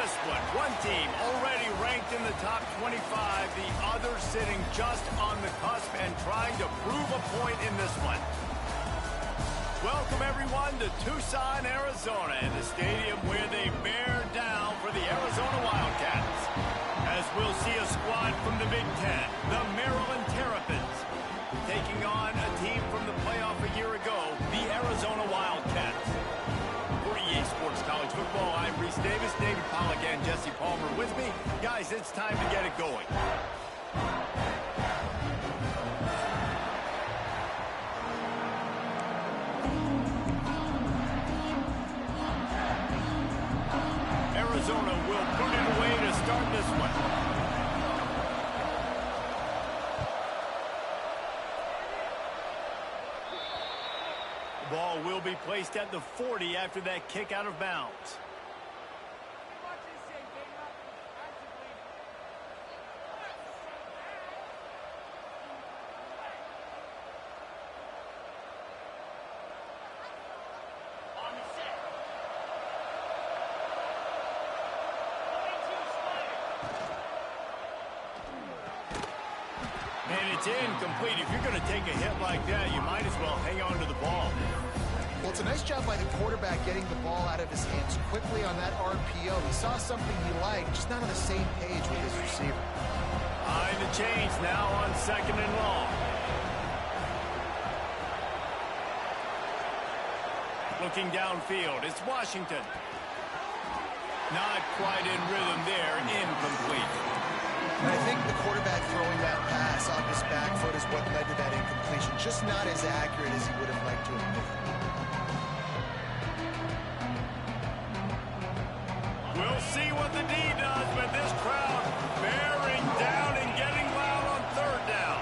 this one. One team already ranked in the top 25, the other sitting just on the cusp and trying to prove a point in this one. Welcome, everyone, to Tucson, Arizona, and the stadium where they bear down for the Arizona Wildcats. As we'll see a squad from the Big Ten, the Maryland Terrapins, taking on a team from the playoff a year ago, the Arizona Wildcats. For EA Sports College Football, I'm Reese Davis, David Pollack, and Jesse Palmer with me. Guys, it's time to get it going. Arizona will put it away to start this one. The ball will be placed at the 40 after that kick out of bounds. And it's incomplete. If you're going to take a hit like that, you might as well hang on to the ball. Well, it's a nice job by the quarterback getting the ball out of his hands quickly on that RPO. He saw something he liked, just not on the same page with his receiver. Behind the chains now on 2nd and long. Looking downfield, it's Washington. Not quite in rhythm there, incomplete. And I think the quarterback throwing that pass off his back foot is what led to that incompletion. Just not as accurate as he would have liked to have been. We'll see what the D does, but this crowd bearing down and getting loud on 3rd down.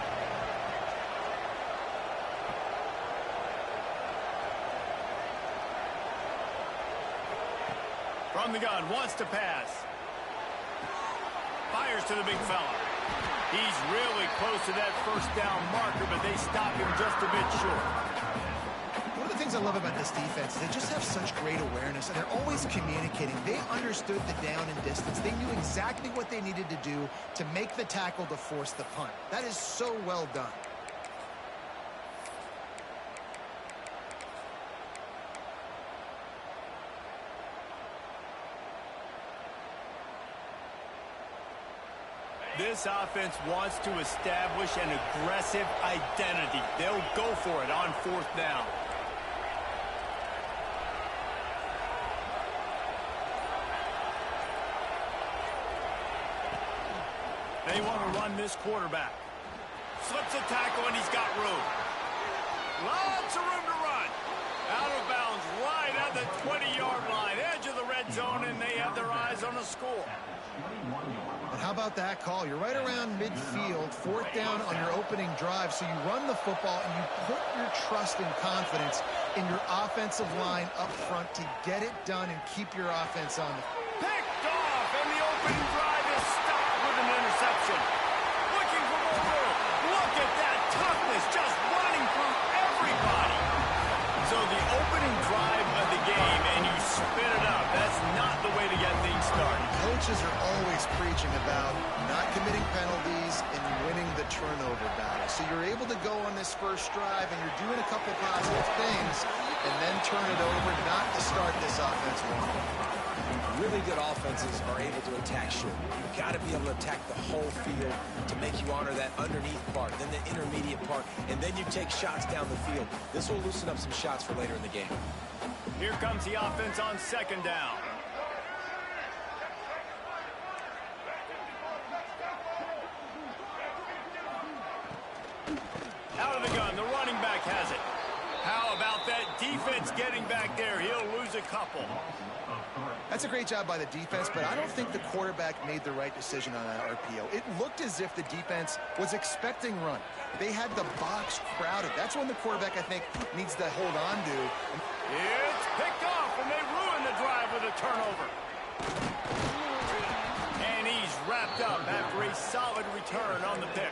From the gun, wants to pass. Fires to the big fella. He's really close to that 1st down marker, but they stop him just a bit short. One of the things I love about this defense, they just have such great awareness, and they're always communicating. They understood the down and distance. They knew exactly what they needed to do to make the tackle to force the punt. That is so well done. This offense wants to establish an aggressive identity. They'll go for it on 4th down. They want to run this quarterback. Slips a tackle and he's got room. Lots of room to run. Out of bounds right at the 20-yard line. Edge of the red zone, and they have their eyes on the score. But how about that call? You're right around midfield, 4th down on your opening drive, so you run the football and you put your trust and confidence in your offensive line up front to get it done and keep your offense on the field. Picked off, and the opening drive is stopped with an interception. Looking for more room. Look at that toughness, just running through everybody. So the opening drive of the game, and you spit it up. That's not the way to get things started. Coaches are always preaching about not committing penalties and winning the turnover battle. So you're able to go on this 1st drive, and you're doing a couple positive things, and then turn it over, not to start this offense wrong. Really good offenses are able to attack short. You've got to be able to attack the whole field to make you honor that underneath part, then the intermediate part, and then you take shots down the field. This will loosen up some shots for later in the game. Here comes the offense on 2nd down. Out of the gun, the running back has it. How about that defense getting back there? He'll lose a couple. That's a great job by the defense, but I don't think the quarterback made the right decision on that RPO. It looked as if the defense was expecting run. They had the box crowded. That's when the quarterback, I think, needs to hold on to. It's picked off, and they ruin the drive with a turnover. And he's wrapped up after a solid return on the pick.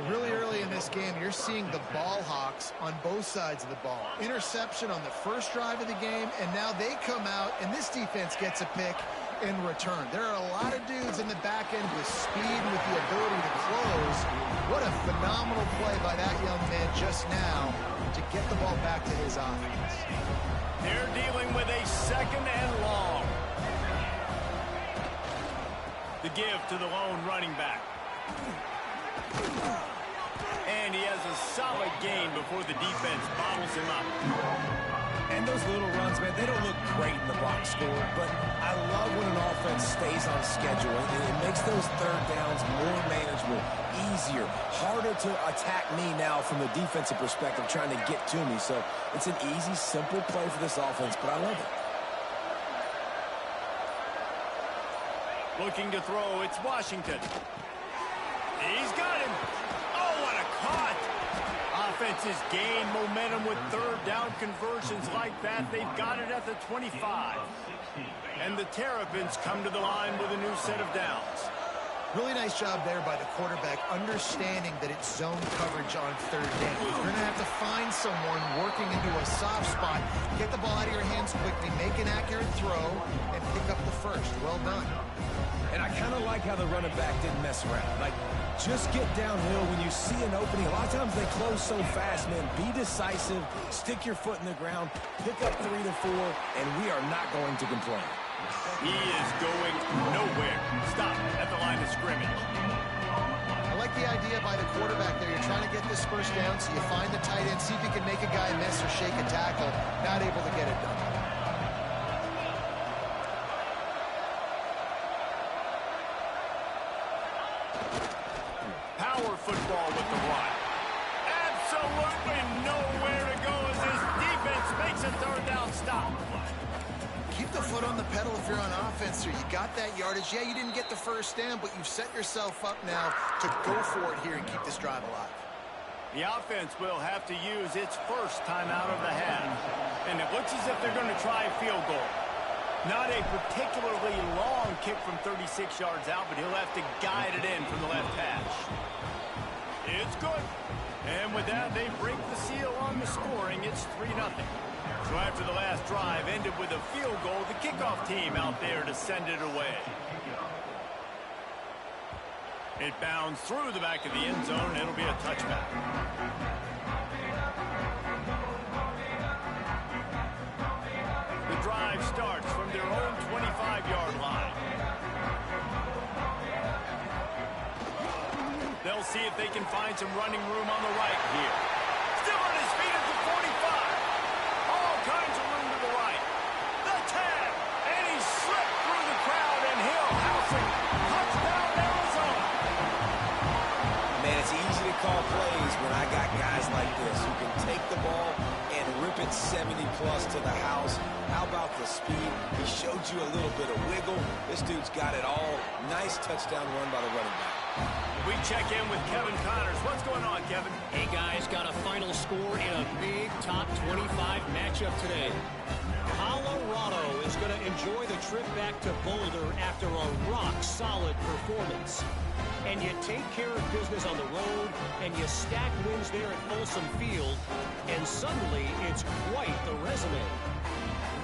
Really early in this game, you're seeing the ball hawks on both sides of the ball. Interception on the 1st drive of the game, and now they come out, and this defense gets a pick, in return. There are a lot of dudes in the back end with speed and with the ability to close. What a phenomenal play by that young man just now to get the ball back to his offense. They're dealing with a 2nd and long. The give to the lone running back. And he has a solid gain before the defense bottles him up. And those little runs, man, they don't look great in the box score, but I love when an offense stays on schedule. It makes those 3rd downs more manageable, easier, harder to attack me now from the defensive perspective trying to get to me. So it's an easy, simple play for this offense, but I love it. Looking to throw, it's Washington. He's got him. Oh, what a caught. Offenses gain momentum with 3rd down conversions like that. They've got it at the 25. And the Terrapins come to the line with a new set of downs. Really nice job there by the quarterback, understanding that it's zone coverage on 3rd down. You're going to have to find someone working into a soft spot, get the ball out of your hands quickly, make an accurate throw, and pick up the first. Well done. And I kind of like how the running back didn't mess around. Like, just get downhill when you see an opening. A lot of times they close so fast, man. Be decisive, stick your foot in the ground, pick up 3 to 4, and we are not going to complain. He is going nowhere. Stop at the line of scrimmage. I like the idea by the quarterback there. You're trying to get this first down, so you find the tight end, see if you can make a guy miss or shake a tackle. Not able to get it done. Power football with the run. Absolutely nowhere to go as his defense makes a 3rd down stop. Keep the foot on the pedal if you're on offense here. You got that yardage. Yeah, you didn't get the first down, but you've set yourself up now to go for it here and keep this drive alive. The offense will have to use its first timeout of the half. And it looks as if they're going to try a field goal. Not a particularly long kick from 36 yards out, but he'll have to guide it in from the left hash. It's good. And with that, they break the seal on the scoring. It's 3-0. So after the last drive ended with a field goal, the kickoff team out there to send it away. It bounds through the back of the end zone. It'll be a touchback. The drive starts from their own 25-yard line. They'll see if they can find some running room on the right here. Still on his feet at the 45. All kinds of room to the right. The tag. And he slipped through the crowd, and he'll house it. Touchdown, Arizona. Man, it's easy to call plays when I got guys like this who can take the ball and rip it 70-plus to the house. How about the speed? He showed you a little bit of wiggle. This dude's got it all. Nice touchdown run by the running back. We check in with Kevin Connors. What's going on, Kevin? Hey, guys, got a final score in a big top 25 matchup today. Colorado is going to enjoy the trip back to Boulder after a rock-solid performance. And you take care of business on the road, and you stack wins there at Folsom Field, and suddenly it's quite the resume.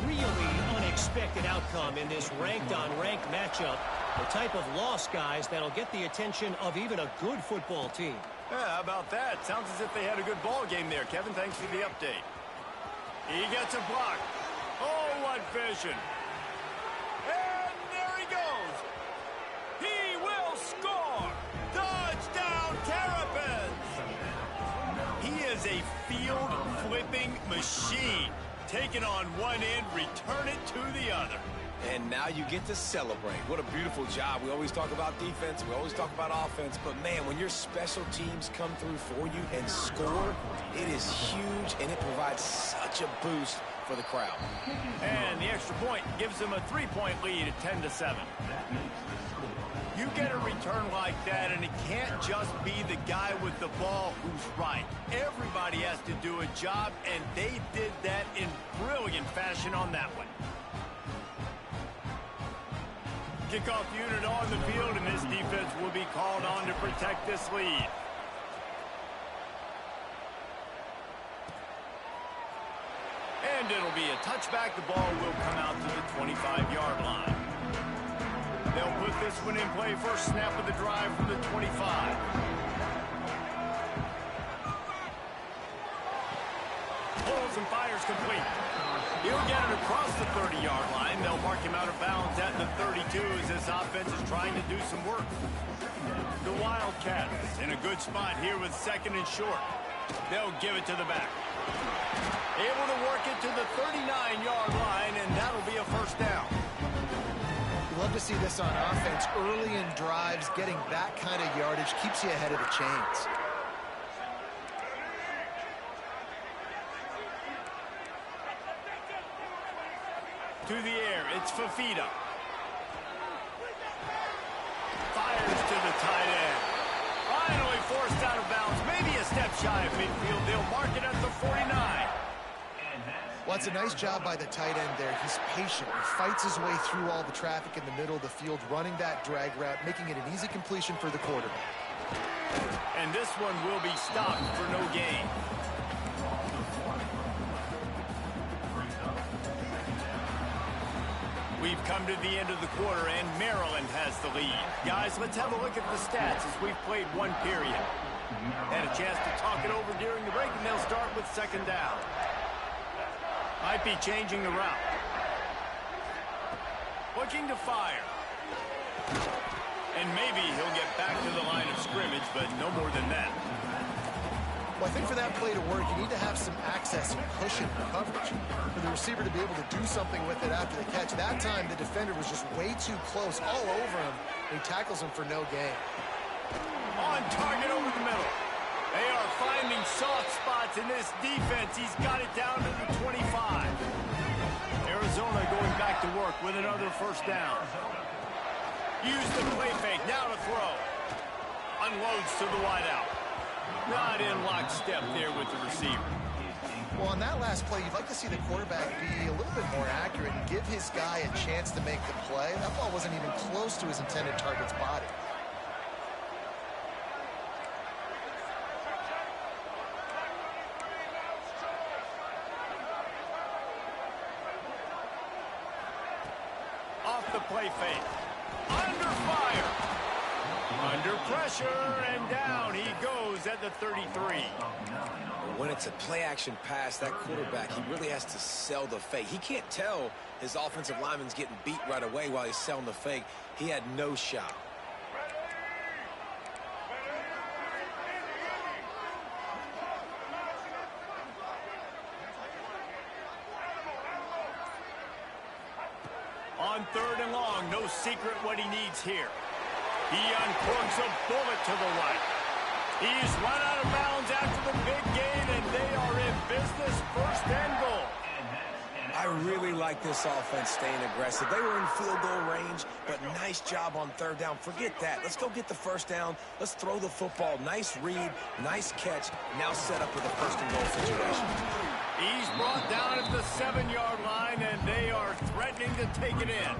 Really unexpected outcome in this ranked-on-ranked matchup. The type of loss, guys, that'll get the attention of even a good football team. Yeah, how about that? Sounds as if they had a good ball game there, Kevin. Thanks for the update. He gets a block. Oh, what vision. And there he goes. He will score. Touchdown, Terrapins. He is a field-flipping machine. Take it on one end, return it to the other. And now you get to celebrate. What a beautiful job. We always talk about defense. We always talk about offense. But, man, when your special teams come through for you and score, it is huge, and it provides such a boost for the crowd. And the extra point gives them a 3-point lead at 10-7. You get a return like that, and it can't just be the guy with the ball who's right. Everybody has to do a job, and they did that in brilliant fashion on that one. Kickoff unit on the field, and this defense will be called on to protect this lead. And it'll be a touchback. The ball will come out to the 25-yard line. They'll put this one in play first snap of the drive from the 25. Pulls and fires complete. He'll get it across the 30-yard line. They'll mark him out of bounds at the 32 as this offense is trying to do some work. The Wildcats in a good spot here with second and short. They'll give it to the back. Able to work it to the 39-yard line, and that'll be a first down. You love to see this on offense. Early in drives, getting that kind of yardage keeps you ahead of the chains. To the air, it's Fafita. Fires to the tight end. Finally forced out of bounds. Maybe a step shy of midfield. They'll mark it at the 49. Well, it's a nice job by the tight end there. He's patient. He fights his way through all the traffic in the middle of the field, running that drag route, making it an easy completion for the quarterback. And this one will be stopped for no gain. We've come to the end of the quarter, and Maryland has the lead. Guys, let's have a look at the stats as we've played one period. Had a chance to talk it over during the break, and they'll start with second down. Might be changing the route. Looking to fire. And maybe he'll get back to the line of scrimmage, but no more than that. Well, I think for that play to work, you need to have some access and cushion coverage for the receiver to be able to do something with it after the catch. That time, the defender was just way too close, all over him. He tackles him for no gain. On target over the middle. They are finding soft spots in this defense. He's got it down to the 25. Arizona going back to work with another first down. Use the play fake, now to throw. Unloads to the wideout. Not in lockstep there with the receiver. Well, on that last play, you'd like to see the quarterback be a little bit more accurate and give his guy a chance to make the play. That ball wasn't even close to his intended target's body. Off the play fake. Under fire. Under pressure, and down he goes at the 33. When it's a play-action pass, that quarterback, he really has to sell the fake. He can't tell his offensive lineman's getting beat right away while he's selling the fake. He had no shot. On third and long, no secret what he needs here. He uncorks a bullet to the right. He's run out of bounds after the big gain, and they are in business, first and goal. I really like this offense staying aggressive. They were in field goal range, but nice job on third down. Forget that. Let's go get the first down. Let's throw the football. Nice read, nice catch. Now set up with a first and goal situation. He's brought down at the 7-yard line, and they are threatening to take it in.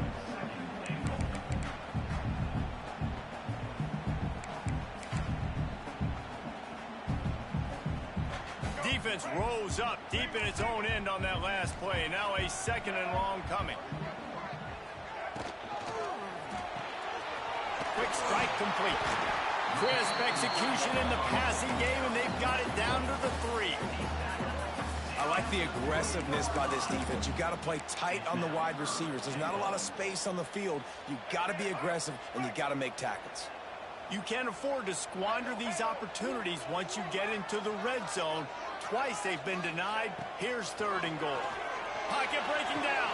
Defense rose up deep in its own end on that last play. Now a second and long coming. Quick strike complete. Crisp execution in the passing game, and they've got it down to the 3. I like the aggressiveness by this defense. You've got to play tight on the wide receivers. There's not a lot of space on the field. You've got to be aggressive, and you've got to make tackles. You can't afford to squander these opportunities once you get into the red zone. Twice they've been denied. Here's third and goal. Pocket breaking down.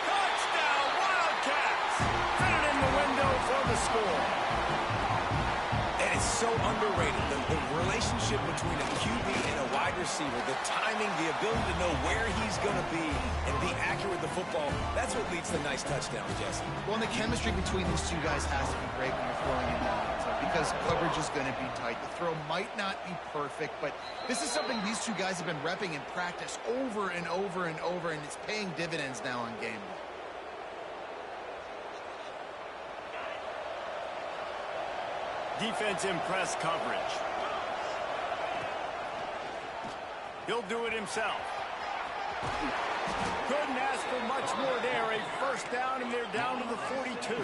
Touchdown, Wildcats! Fit it in the window for the score. And it's so underrated. The relationship between a QB and a wide receiver, the timing, the ability to know where he's going to be and be accurate with the football, that's what leads to nice touchdowns, Jesse. Well, and the chemistry between these two guys has to be great when you're throwing in that because coverage is going to be tight. The throw might not be perfect, but this is something these two guys have been repping in practice over and over and over, and it's paying dividends now on game day. Defense in press coverage. He'll do it himself. Couldn't ask for much more there. A first down, and they're down to the 42.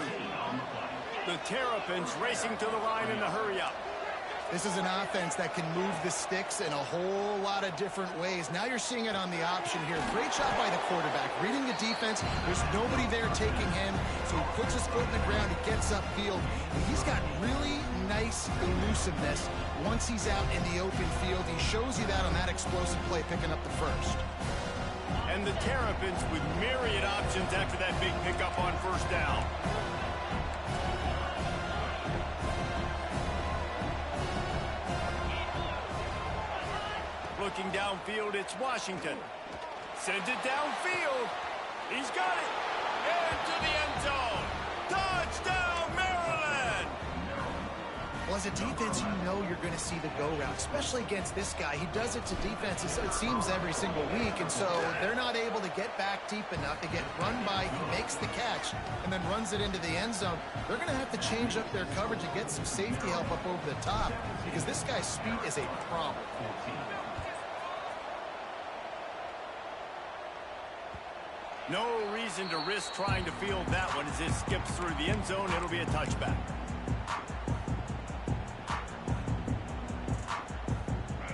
The Terrapins racing to the line in the hurry-up. This is an offense that can move the sticks in a whole lot of different ways. Now you're seeing it on the option here. Great job by the quarterback. Reading the defense, there's nobody there taking him, so he puts his foot in the ground, he gets upfield, and he's got really nice elusiveness once he's out in the open field. He shows you that on that explosive play, picking up the first. And the Terrapins with myriad options after that big pickup on first down. Looking downfield, it's Washington. Sends it downfield. He's got it. Into the end zone. Touchdown, Maryland! Well, as a defense, you know you're going to see the go route, especially against this guy. He does it to defenses, it seems, every single week, and so they're not able to get back deep enough to get run by. He makes the catch and then runs it into the end zone. They're going to have to change up their coverage and get some safety help up over the top because this guy's speed is a problem. No reason to risk trying to field that one as it skips through the end zone. It'll be a touchback.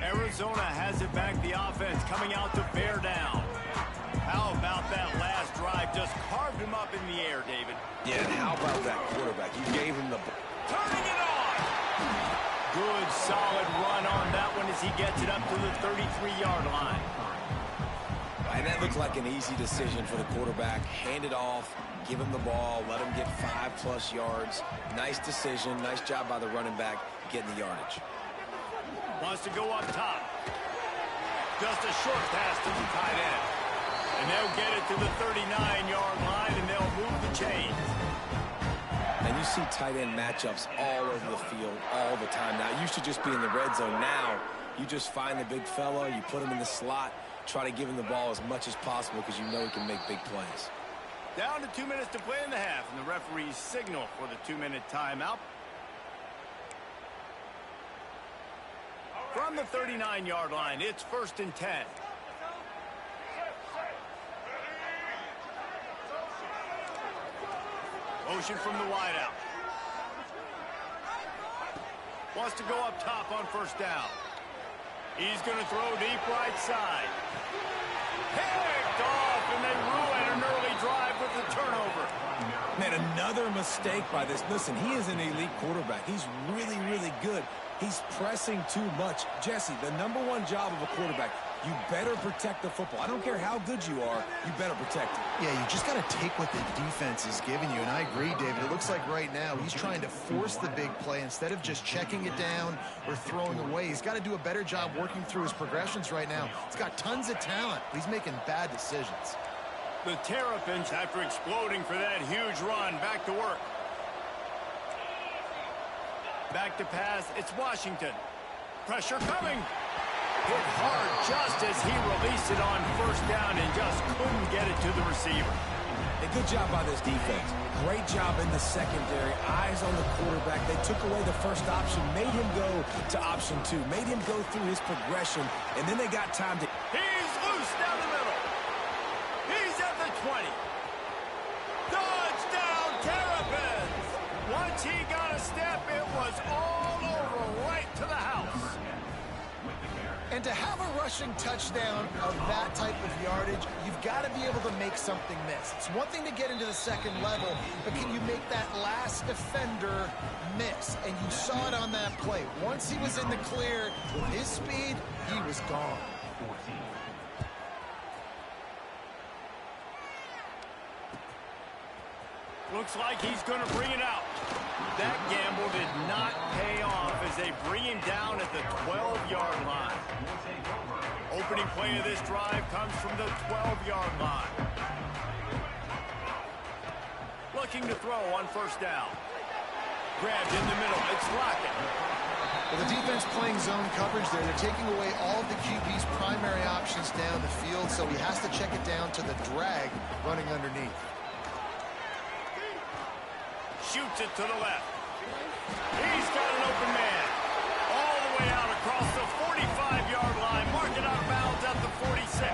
Arizona has it back. The offense coming out to bear down. How about that last drive? Just carved him up in the air, David. Yeah, and how about that quarterback? You gave him the... Turning it on! Good, solid run on that one as he gets it up to the 33-yard line. And that looked like an easy decision for the quarterback. Hand it off, give him the ball, let him get 5+ yards. Nice decision. Nice job by the running back getting the yardage. Wants to go up top. Just a short pass to the tight end. And they'll get it to the 39-yard line, and they'll move the chains. And you see tight end matchups all over the field all the time. Now, it used to just be in the red zone. Now, you just find the big fella, you put him in the slot, try to give him the ball as much as possible because you know he can make big plays. Down to 2 minutes to play in the half, and the referees signal for the 2-minute timeout. From the 39-yard line, it's 1st and 10. Motion from the wideout. Wants to go up top on first down. He's going to throw deep right side. Picked off, and they ruin an early drive with the turnover. Man, another mistake by this. Listen, he is an elite quarterback. He's really, really good. He's pressing too much. Jesse, the #1 job of a quarterback, you better protect the football. I don't care how good you are, you better protect it. Yeah, you just got to take what the defense is giving you, and I agree, David. It looks like right now he's trying to force the big play instead of just checking it down or throwing away. He's got to do a better job working through his progressions right now. He's got tons of talent. He's making bad decisions. The Terrapins, after exploding for that huge run, back to work. Back to pass, it's Washington. Pressure coming. Hit hard just as he released it on first down and just couldn't get it to the receiver. A good job by this defense. Great job in the secondary. Eyes on the quarterback. They took away the first option, made him go to option 2, made him go through his progression, and then they got time to... He's loose down the middle. He's at the 20. Touchdown, Terrapins! Once he got a step, it was all over, right to the house. And to have a rushing touchdown of that type of yardage, you've got to be able to make something miss. It's one thing to get into the second level, but can you make that last defender miss? And you saw it on that play. Once he was in the clear with his speed, he was gone. Looks like he's going to bring it out. That gamble did not pay off as they bring him down at the 12-yard line. Opening play of this drive comes from the 12-yard line. Looking to throw on first down. Grabbed in the middle. It's Lockett. Well, the defense playing zone coverage there. They're taking away all of the QB's primary options down the field, so he has to check it down to the drag running underneath. Shoots it to the left. He's got an open man. All the way out across the 45-yard line. Marking out of bounds at the 46.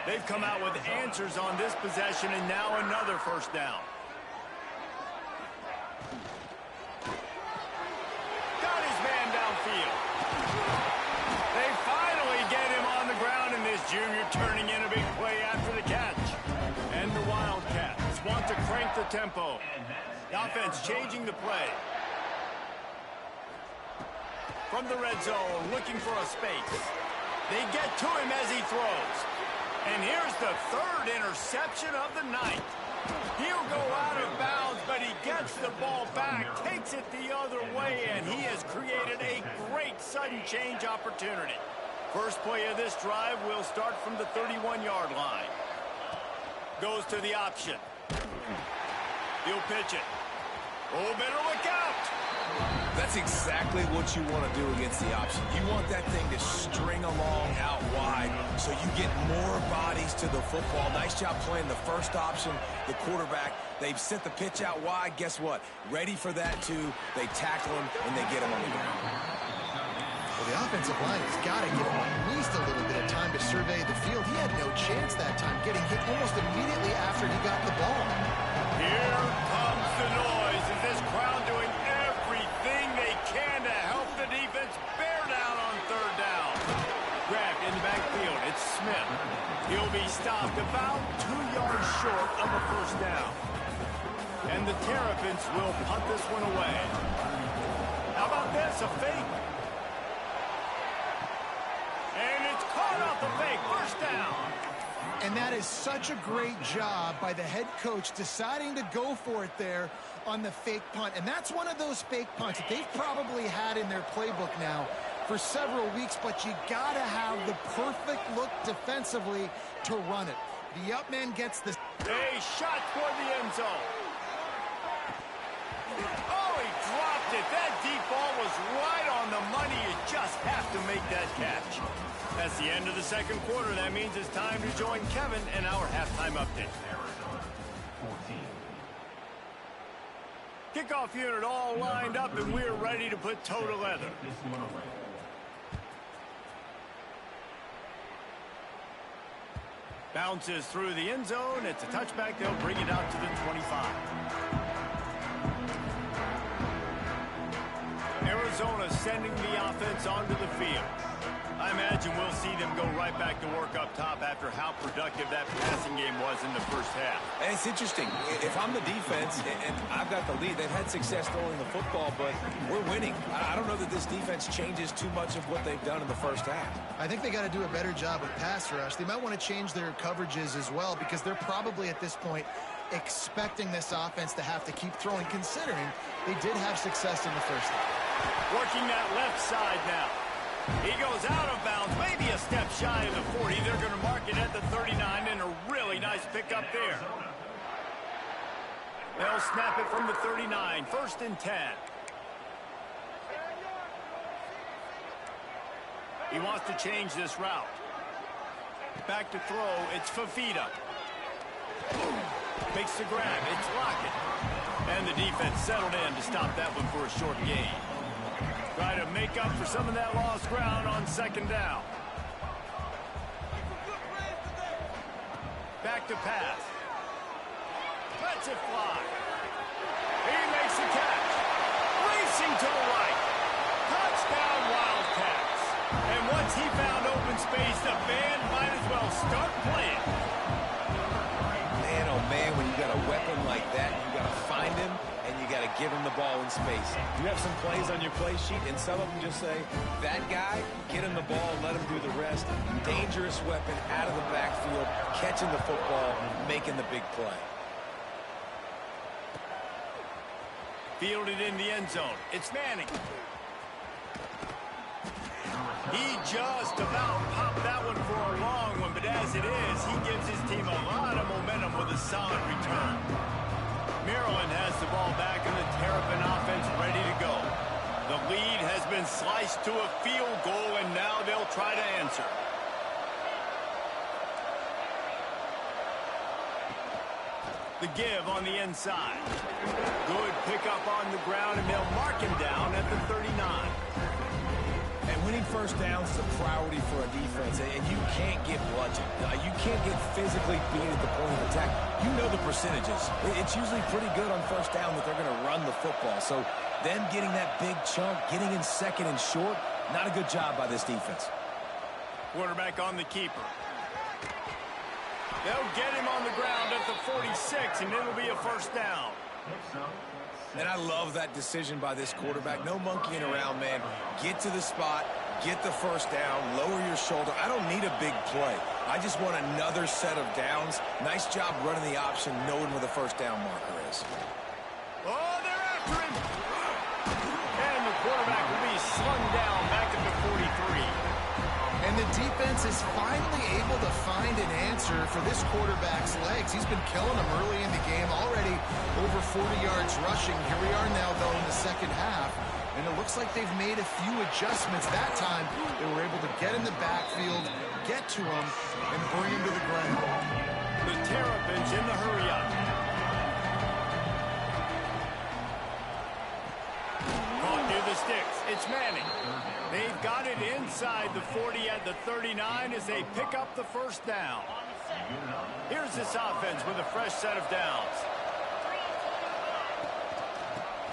They've come out with answers on this possession, and now another first down. Got his man downfield. They finally get him on the ground, and this junior turning in a big play after the catch. And the Wildcats want to crank the tempo. The offense changing the play. From the red zone, looking for a space. They get to him as he throws. And here's the third interception of the night. He'll go out of bounds, but he gets the ball back, takes it the other way, and he has created a great sudden change opportunity. First play of this drive will start from the 31-yard line. Goes to the option. He'll pitch it. Oh, better look out. That's exactly what you want to do against the option. You want that thing to string along out wide so you get more bodies to the football. Nice job playing the first option, the quarterback. They've sent the pitch out wide. Guess what? Ready for that, too. They tackle him, and they get him on the ground. Well, the offensive line has got to give him at least a little bit of time to survey the field. He had no chance that time, getting hit almost immediately after he got the ball. Here comes the noise. Is this crowd doing everything they can to help the defense bear down on third down? Grabbed in the backfield. It's Smith. He'll be stopped about 2 yards short of a first down. And the Terrapins will punt this one away. How about this? A fake. And it's caught off the fake. First down. And that is such a great job by the head coach deciding to go for it there on the fake punt. And that's one of those fake punts that they've probably had in their playbook now for several weeks, but you got to have the perfect look defensively to run it. The up man gets the... A shot toward the end zone. Oh, he dropped it. That deep ball was right on the money. You just have to make that catch. That's the end of the second quarter. That means it's time to join Kevin and our halftime update. Kickoff unit all lined up, and we're ready to put toe to leather. Bounces through the end zone. It's a touchback. They'll bring it out to the 25. Arizona sending the offense onto the field. I imagine we'll see them go right back to work up top after how productive that passing game was in the first half. And it's interesting. If I'm the defense and I've got the lead, they've had success throwing the football, but we're winning. I don't know that this defense changes too much of what they've done in the first half. I think they got to do a better job with pass rush. They might want to change their coverages as well, because they're probably at this point expecting this offense to have to keep throwing, considering they did have success in the first half. Working that left side now. He goes out of bounds, maybe a step shy of the 40. They're going to mark it at the 39, and a really nice pickup there. They'll snap it from the 39, 1st and 10. He wants to change this route. Back to throw, it's Fafita. Makes the grab, it's Lockett. And the defense settled in to stop that one for a short gain. Try to make up for some of that lost ground on second down. Back to pass. Lets it fly. He makes the catch. Racing to the right. Touchdown Wildcats. And once he found open space, the band might as well start playing. Man, oh man, when you got a weapon like that, you got to find him and you got to give him the ball in space. You have some plays on your play sheet, and some of them just say, that guy, get him the ball, let him do the rest. Dangerous weapon out of the backfield, catching the football, making the big play. Fielded in the end zone. It's Manning. He just about popped that one for a long one, but as it is, he gives his team a lot of momentum with a solid return. Maryland has the ball back, and the Terrapin offense ready to go. The lead has been sliced to a field goal, and now they'll try to answer. The give on the inside. Good pickup on the ground, and they'll mark him down at the 39. And winning first downs is a priority for a defense, and you can't get bludgeoned. You can't get physically beat at the point of attack. You know the percentages. It's usually pretty good on first down that they're going to run the football. So them getting that big chunk, getting in second and short, not a good job by this defense. Quarterback on the keeper. They'll get him on the ground at the 46, and it'll be a first down. And I love that decision by this quarterback. No monkeying around, man. Get to the spot, get the first down, lower your shoulder. I don't need a big play. I just want another set of downs. Nice job running the option, knowing where the first down marker is. Oh, they're after him. And the quarterback will be slung down back at the 43. And the defense is finally able to find an answer for this quarterback's legs. He's been killing them early in the game, already over 40 yards rushing. Here we are now, though, in the second half. And it looks like they've made a few adjustments. That time, they were able to get in the backfield, get to him, and bring him to the ground. The Terrapins in the hurry-up. Caught near the sticks. It's Manning. They've got it inside the 40 at the 39 as they pick up the first down. Here's this offense with a fresh set of downs.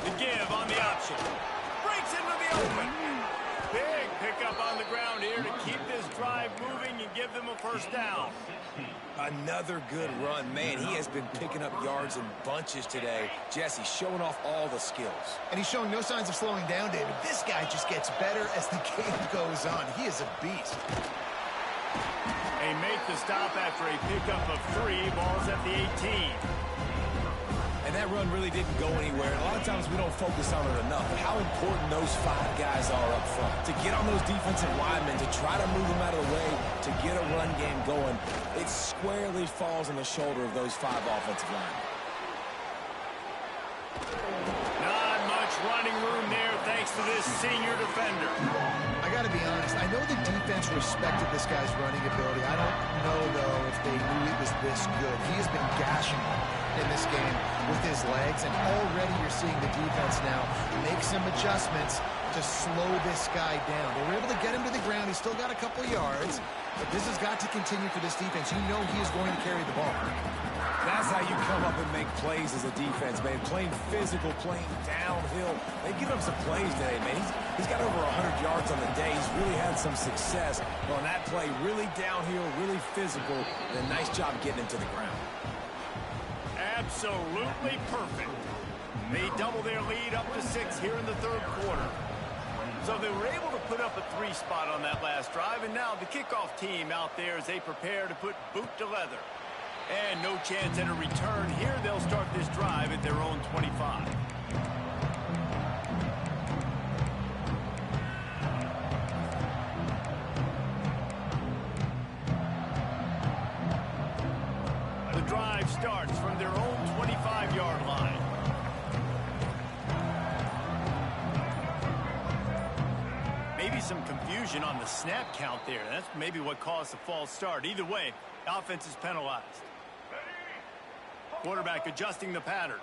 The give on the option. Breaks into the open. Big pickup on the ground here to keep this drive moving and give them a first down. Another good run. Man, he has been picking up yards in bunches today. Jesse showing off all the skills. And he's showing no signs of slowing down, David. This guy just gets better as the game goes on. He is a beast. They make the stop after a pickup of 3. Ball's at the 18. And that run really didn't go anywhere. And a lot of times we don't focus on it enough. But how important those 5 guys are up front. To get on those defensive linemen, to try to move them out of the way, to get a run game going, it squarely falls on the shoulder of those 5 offensive linemen. Not much running room there thanks to this senior defender. I got to be honest. I know the defense respected this guy's running ability. I don't know, though, if they knew it was this good. He has been gashing in this game with his legs, and already you're seeing the defense now make some adjustments to slow this guy down. They were able to get him to the ground. He's still got a couple yards, but this has got to continue for this defense. You know he is going to carry the ball. That's how you come up and make plays as a defense, man. Playing physical, playing downhill. They give him some plays today, man. He's got over 100 yards on the day. He's really had some success on that play. Really downhill, really physical, and a nice job getting him to the ground. Absolutely perfect. They double their lead up to 6 here in the third quarter. So they were able to put up a 3 spot on that last drive, and now the kickoff team out there as they prepare to put boot to leather. And no chance at a return here. They'll start this drive at their own 25. The drive starts from their own 25-yard line. Maybe some confusion on the snap count there. That's maybe what caused the false start. Either way, offense is penalized. Quarterback adjusting the pattern.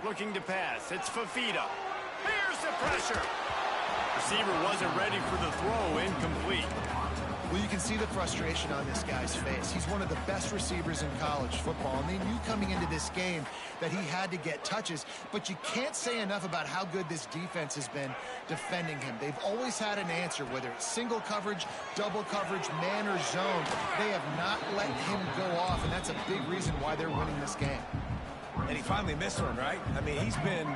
Looking to pass. It's Fafita. Here's the pressure. Receiver wasn't ready for the throw. Incomplete. Well, you can see the frustration on this guy's face. He's one of the best receivers in college football, and they knew coming into this game that he had to get touches, but you can't say enough about how good this defense has been defending him. They've always had an answer, whether it's single coverage, double coverage, man or zone. They have not let him go off, and that's a big reason why they're winning this game. And he finally missed one, right? I mean, he's been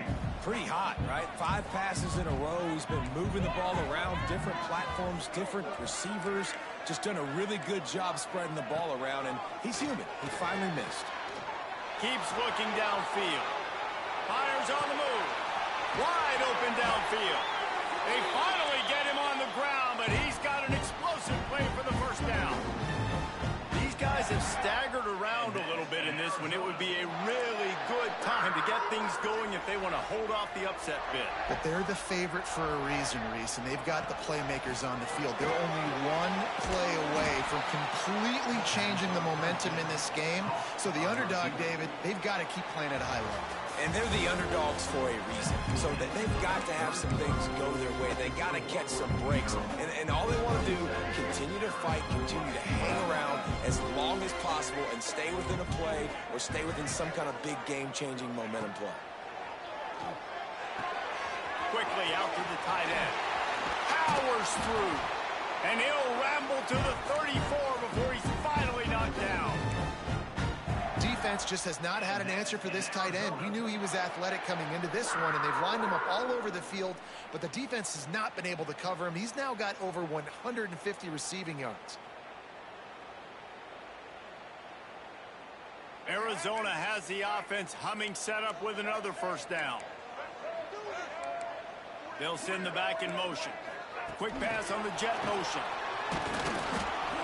pretty hot, right? 5 passes in a row. He's been moving the ball around, different platforms, different receivers. Just done a really good job spreading the ball around, and he's human. He finally missed. Keeps looking downfield. Fires on the move. Wide open downfield. They finally get him on the ground, but he's got an explosive play for the first down. These guys have staggered around a little bit in this one. It would be a really good time to get things going if they want to hold off the upset bid. But they're the favorite for a reason, Reese, and they've got the playmakers on the field. They're only one play away from completely changing the momentum in this game. So the underdog, David, they've got to keep playing at a high level. And they're the underdogs for a reason. So that they've got to have some things go their way. They got to catch some breaks. And all they want to do, continue to fight, continue to hang around as long as possible and stay within a play or stay within some kind of big game-changing momentum play. Quickly out to the tight end. Powers through. And he'll ramble to the 34 before he's finally knocked down. Defense just has not had an answer for this tight end. We knew he was athletic coming into this one, and they've lined him up all over the field, but the defense has not been able to cover him. He's now got over 150 receiving yards. Arizona has the offense humming, set up with another first down. They'll send the back in motion. Quick pass on the jet motion.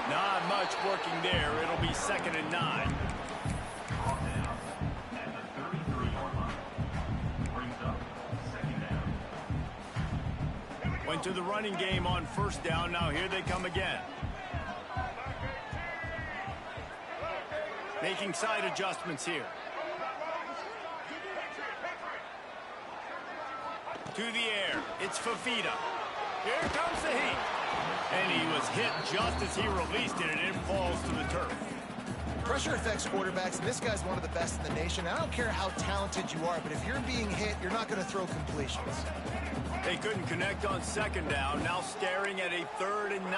Not much working there. It'll be 2nd and 9. Went to the running game on first down. Now here they come again. Making side adjustments here. To the air. It's Fafita. Here comes the heat. And he was hit just as he released it, and it falls to the turf. Pressure affects quarterbacks, and this guy's one of the best in the nation. I don't care how talented you are, but if you're being hit, you're not going to throw completions. They couldn't connect on 2nd down. Now staring at a 3rd and 9.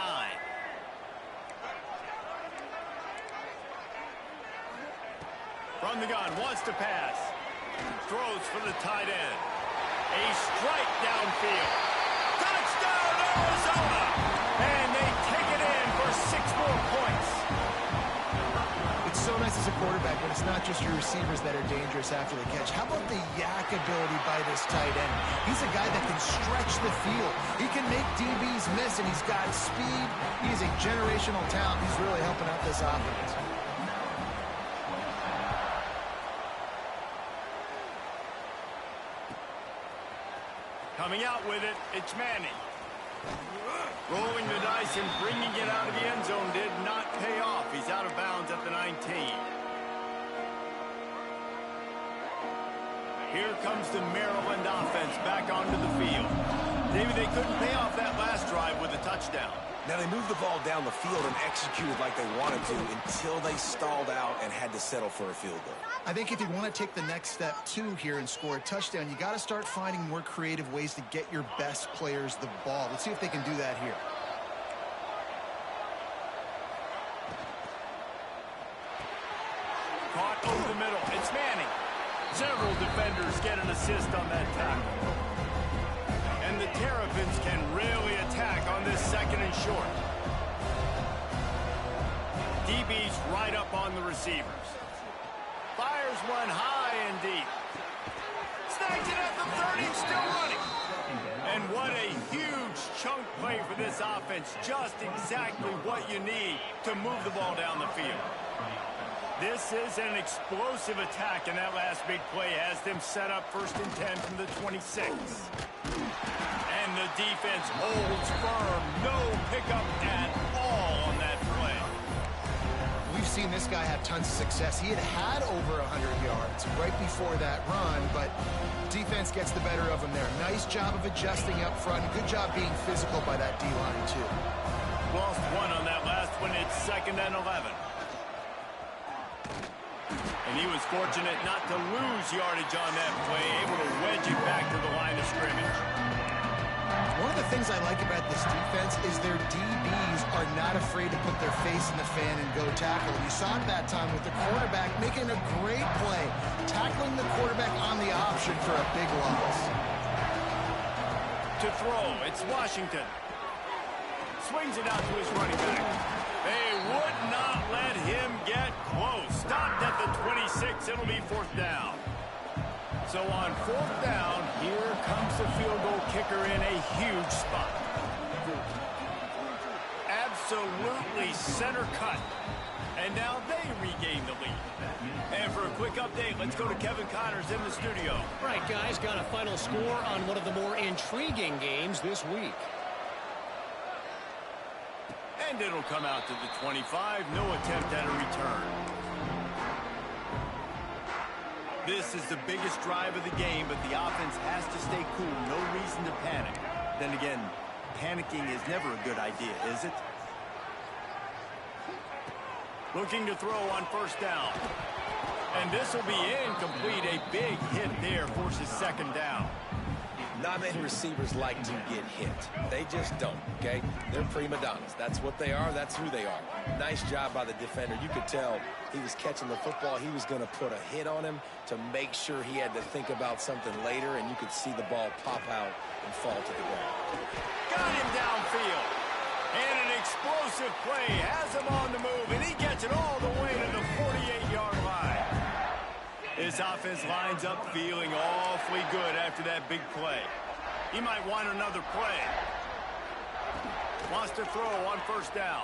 From the gun, wants to pass. Throws for the tight end. A strike downfield. Touchdown, Arizona! And they take it in for 6 more points. It's so nice as a quarterback when it's not just your receivers that are dangerous after the catch. How about the yak ability by this tight end? He's a guy that can stretch the field. He can make DBs miss, and he's got speed. He's a generational talent. He's really helping out this offense. Coming out with it, it's Manning. Rolling the dice and bringing it out of the end zone did not pay off. He's out of bounds at the 19. Here comes the Maryland offense back onto the field. Maybe they couldn't pay off that last drive with a touchdown. Now they moved the ball down the field and executed like they wanted to until they stalled out and had to settle for a field goal. I think if you want to take the next step, too, here and score a touchdown, you got to start finding more creative ways to get your best players the ball. Let's see if they can do that here. Caught over the middle. It's Manning. Several defenders get an assist on that tackle. And the Terrapins can really attack on this 2nd and short. DB's right up on the receivers. Fires one high and deep. Snags it at the 30, still running. And what a huge chunk play for this offense. Just exactly what you need to move the ball down the field. This is an explosive attack, and that last big play has them set up 1st and 10 from the 26. And the defense holds firm. No pickup at all on that play. We've seen this guy have tons of success. He had over 100 yards right before that run, but defense gets the better of him there. Nice job of adjusting up front. Good job being physical by that D-line, too. Lost 1 on that last one. It's 2nd and 11. And he was fortunate not to lose yardage on that play, able to wedge it back to the line of scrimmage. One of the things I like about this defense is their DBs are not afraid to put their face in the fan and go tackle. You saw it that time with the quarterback making a great play, tackling the quarterback on the option for a big loss. To throw, it's Washington. Swings it out to his running back. They would not let him get close. Stopped at the 26. It'll be 4th down. So on 4th down, here comes the field goal kicker in a huge spot. Absolutely center cut. And now they regain the lead. And for a quick update, let's go to Kevin Connors in the studio. Right, guys, got a final score on one of the more intriguing games this week. And it'll come out to the 25. No attempt at a return. This is the biggest drive of the game, but the offense has to stay cool. No reason to panic. Then again, panicking is never a good idea, is it? Looking to throw on first down. And this will be incomplete. A big hit there forces second down. Not many receivers like to get hit. They just don't, okay? They're prima donnas. That's what they are. That's who they are. Nice job by the defender. You could tell he was catching the football. He was going to put a hit on him to make sure he had to think about something later, and you could see the ball pop out and fall to the ground. Got him downfield. And an explosive play has him on the move, and he gets it all the way to the 48-yard line. This offense lines up feeling awfully good after that big play. He might want another play. Wants to throw on first down.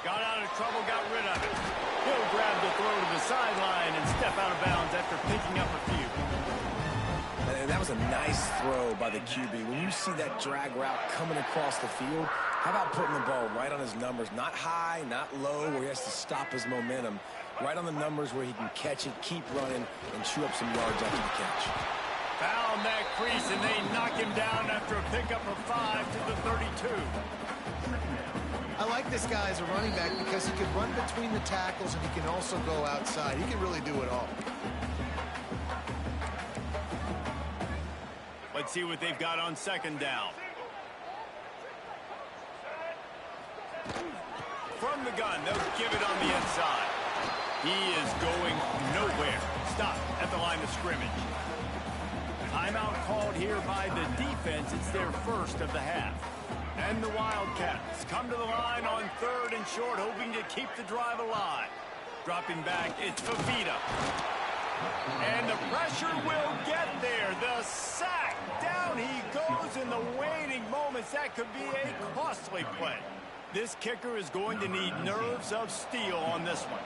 Got out of trouble, got rid of it. He'll grab the throw to the sideline and step out of bounds after picking up a few. And that was a nice throw by the QB. When you see that drag route coming across the field, how about putting the ball right on his numbers? Not high, not low, where he has to stop his momentum. Right on the numbers where he can catch it, keep running, and chew up some yards after the catch. Found that crease, and they knock him down after a pickup of 5 to the 32. I like this guy as a running back because he can run between the tackles and he can also go outside. He can really do it all. Let's see what they've got on second down. From the gun, they'll give it on the inside. He is going nowhere. Stop at the line of scrimmage. Timeout called here by the defense. It's their first of the half. And the Wildcats come to the line on 3rd and short, hoping to keep the drive alive. Dropping back, it's Fafita. And the pressure will get there. The sack. Down he goes in the waning moments. That could be a costly play. This kicker is going to need nerves of steel on this one.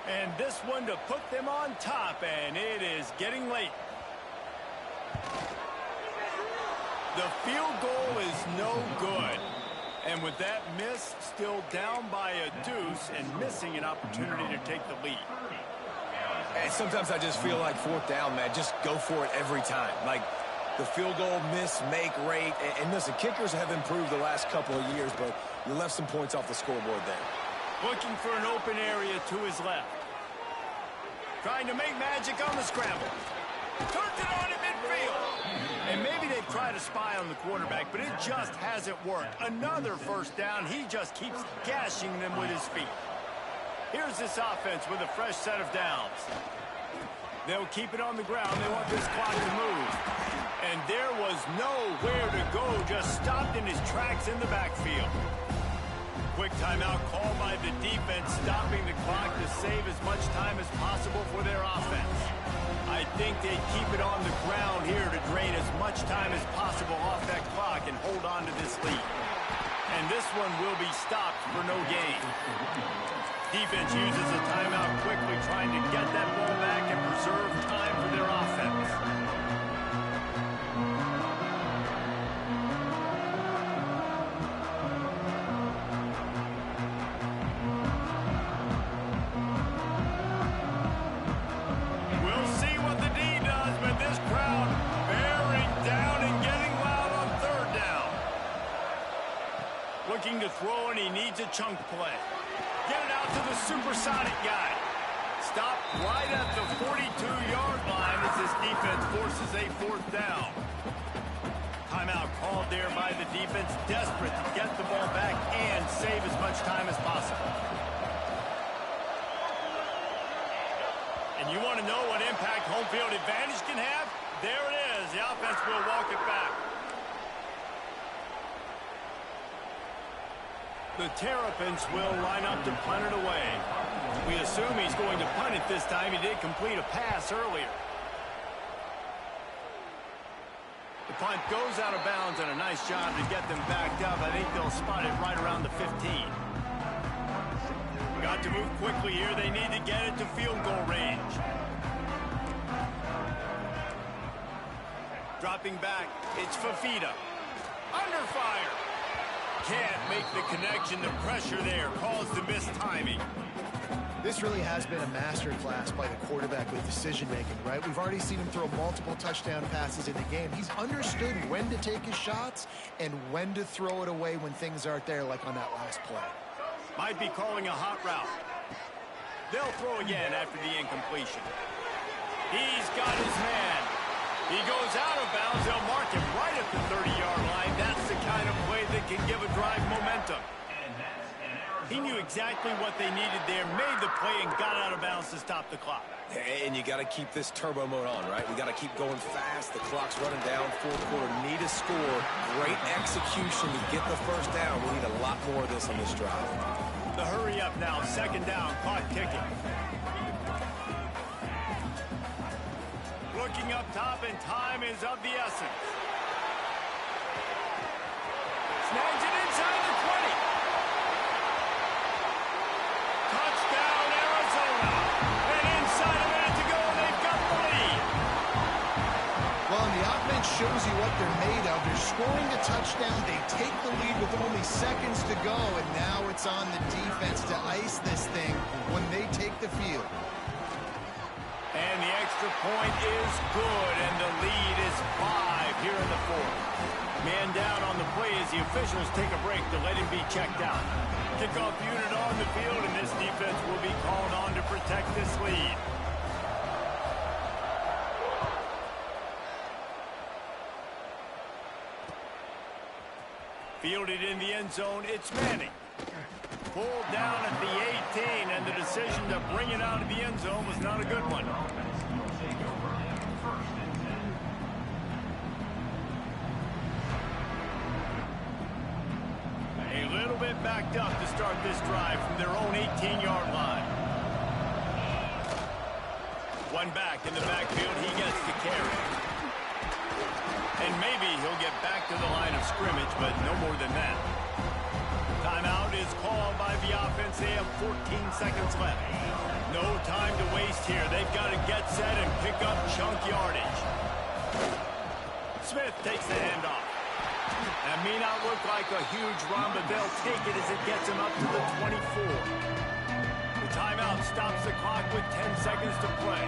And this one to put them on top, and it is getting late. The field goal is no good. And with that miss, still down by a deuce and missing an opportunity to take the lead. And sometimes I just feel like 4th down, man, just go for it every time. Like the field goal miss, make rate. And listen, kickers have improved the last couple of years, but you left some points off the scoreboard there. Looking for an open area to his left. Trying to make magic on the scramble. Turns it on in midfield. And maybe they've tried to spy on the quarterback, but it just hasn't worked. Another first down. He just keeps gashing them with his feet. Here's this offense with a fresh set of downs. They'll keep it on the ground. They want this clock to move. And there was nowhere to go. Just stopped in his tracks in the backfield. Quick timeout called by the defense, stopping the clock to save as much time as possible for their offense. I think they keep it on the ground here to drain as much time as possible off that clock and hold on to this lead. And this one will be stopped for no gain. Defense uses a timeout quickly, trying to get that ball back and preserve time for their offense. We'll see what the D does, but this crowd bearing down and getting loud on 3rd down. Looking to throw, and he needs a chunk play. Get it out to the supersonic guy. Stop right at the 42-yard line as this defense forces a 4th down. Timeout called there by the defense, desperate to get the ball back and save as much time as possible. And you want to know what impact home field advantage can have? There it is. The offense will walk it back. The Terrapins will line up to punt it away. We assume he's going to punt it this time. He did complete a pass earlier. The punt goes out of bounds, and a nice job to get them backed up. I think they'll spot it right around the 15. Got to move quickly here. They need to get it to field goal range. Dropping back, it's Fafita. Under fire. Can't make the connection. The pressure there caused the missed timing. This really has been a masterclass by the quarterback with decision-making, right? We've already seen him throw multiple touchdown passes in the game. He's understood when to take his shots and when to throw it away when things aren't there, like on that last play. Might be calling a hot route. They'll throw again after the incompletion. He's got his man. He goes out of bounds. They'll mark him right at the 30-yard line. That's the kind of play that can give a drive momentum. He knew exactly what they needed there, made the play, and got out of bounds to stop the clock. And you got to keep this turbo mode on, right? We got to keep going fast. The clock's running down. Fourth quarter, need a score. Great execution to get the first down. We need a lot more of this on this drive. The hurry up now, second down, clock ticking. Looking up top, and time is of the essence. Snags it inside the 20. Touchdown, Arizona. And inside a minute to go, and they've got the lead. Well, and the offense shows you what they're made of. They're scoring a touchdown. They take the lead with only seconds to go, and now it's on the defense to ice this thing when they take the field. And the extra point is good, and the lead is 5 here in the fourth. Man down on the play as the officials take a break to let him be checked out. Kickoff unit on the field, and this defense will be called on to protect this lead. Fielded in the end zone, it's Manning. Pulled down at the 18, and the decision to bring it out of the end zone was not a good one. A little bit backed up to start this drive from their own 18-yard line. One back in the backfield, he gets the carry. And maybe he'll get back to the line of scrimmage, but no more than that. Timeout is called by the offense. They have 14 seconds left. No time to waste here. They've got to get set and pick up chunk yardage. Smith takes the handoff. That may not look like a huge run, but they'll take it as it gets him up to the 24. The timeout stops the clock with 10 seconds to play.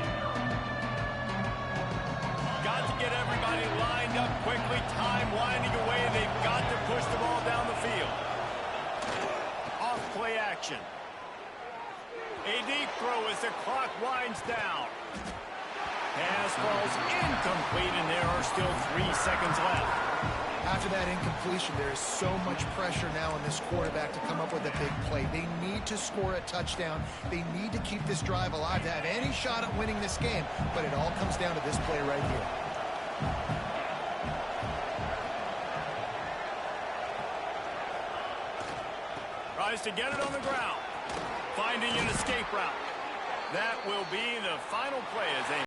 Got to get everybody lined up quickly. Time winding away. They've got to push the ball down the field. Play action. A deep throw as the clock winds down. Pass falls incomplete, and there are still 3 seconds left. After that incompletion, there is so much pressure now on this quarterback to come up with a big play. They need to score a touchdown. They need to keep this drive alive to have any shot at winning this game, but it all comes down to this play right here. Tries to get it on the ground. Finding an escape route. That will be the final play as they